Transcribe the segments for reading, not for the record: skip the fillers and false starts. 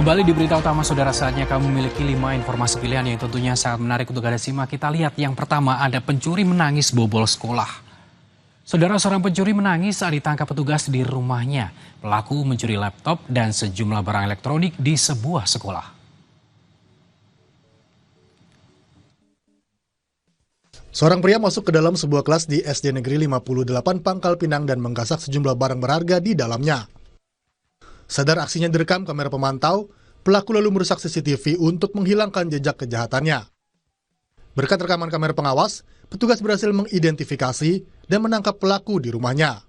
Kembali di berita utama saudara, saatnya kamu memiliki 5 informasi pilihan yang tentunya sangat menarik untuk Anda simak. Kita lihat yang pertama, ada pencuri menangis bobol sekolah. Saudara, seorang pencuri menangis saat ditangkap petugas di rumahnya. Pelaku mencuri laptop dan sejumlah barang elektronik di sebuah sekolah. Seorang pria masuk ke dalam sebuah kelas di SD Negeri 58 Pangkal Pinang dan menggasak sejumlah barang berharga di dalamnya. Sadar aksinya direkam kamera pemantau, pelaku lalu merusak CCTV untuk menghilangkan jejak kejahatannya. Berkat rekaman kamera pengawas, petugas berhasil mengidentifikasi dan menangkap pelaku di rumahnya.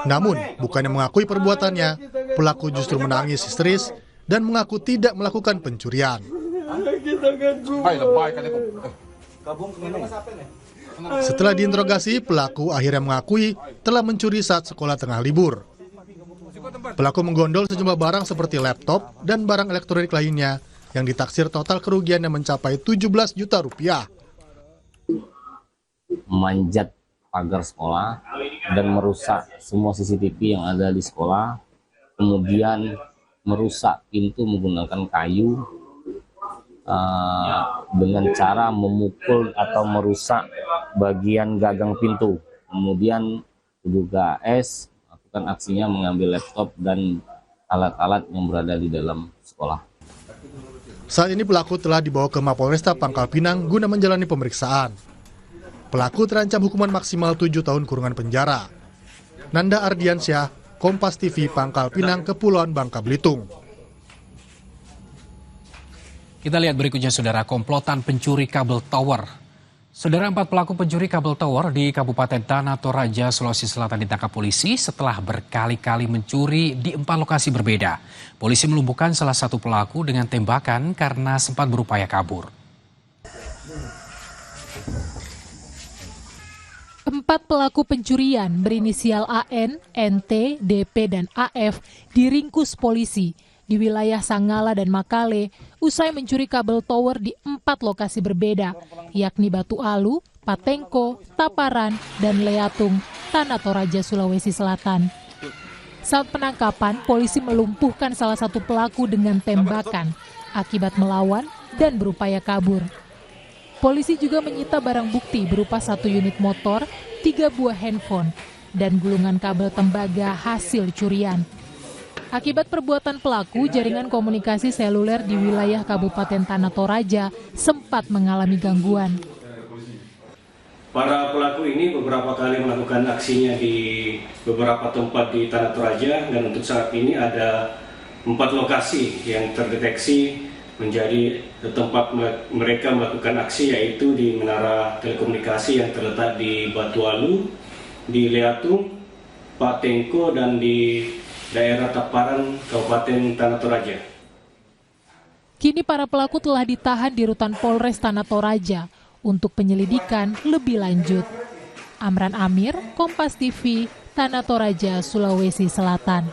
Namun, bukannya mengakui perbuatannya, pelaku justru menangis histeris dan mengaku tidak melakukan pencurian. Setelah diinterogasi, pelaku akhirnya mengakui telah mencuri saat sekolah tengah libur. Pelaku menggondol sejumlah barang seperti laptop dan barang elektronik lainnya yang ditaksir total kerugiannya mencapai 17 juta rupiah. Memanjat pagar sekolah dan merusak semua CCTV yang ada di sekolah, kemudian merusak pintu menggunakan kayu dengan cara memukul atau merusak bagian gagang pintu, kemudian juga melakukan aksinya mengambil laptop dan alat-alat yang berada di dalam sekolah. Saat ini pelaku telah dibawa ke Mapolresta Pangkal Pinang guna menjalani pemeriksaan. Pelaku terancam hukuman maksimal 7 tahun kurungan penjara. Nanda Ardiansyah, Kompas TV, Pangkal Pinang, Kepulauan Bangka Belitung. Kita lihat berikutnya, saudara, komplotan pencuri kabel tower. Saudara, 4 pelaku pencuri kabel tower di Kabupaten Tanah Toraja, Sulawesi Selatan ditangkap polisi setelah berkali-kali mencuri di 4 lokasi berbeda. Polisi melumpuhkan salah satu pelaku dengan tembakan karena sempat berupaya kabur. 4 pelaku pencurian berinisial AN, NT, DP, dan AF diringkus polisi di wilayah Sangala dan Makale usai mencuri kabel tower di 4 lokasi berbeda, yakni Batu Alu, Patengko, Taparan, dan Leatung, Tanah Toraja, Sulawesi Selatan. Saat penangkapan, polisi melumpuhkan salah satu pelaku dengan tembakan akibat melawan dan berupaya kabur. Polisi juga menyita barang bukti berupa 1 unit motor, 3 buah handphone, dan gulungan kabel tembaga hasil curian. Akibat perbuatan pelaku, jaringan komunikasi seluler di wilayah Kabupaten Tanah Toraja sempat mengalami gangguan. Para pelaku ini beberapa kali melakukan aksinya di beberapa tempat di Tanah Toraja, dan untuk saat ini ada 4 lokasi yang terdeteksi menjadi tempat mereka melakukan aksi, yaitu di Menara Telekomunikasi yang terletak di Batu Alu, di Leatung, Patengko, dan di daerah Taparan, Kabupaten Tanah Toraja. Kini para pelaku telah ditahan di Rutan Polres Tanah Toraja untuk penyelidikan lebih lanjut. Amran Amir, Kompas TV, Tanah Toraja, Sulawesi Selatan.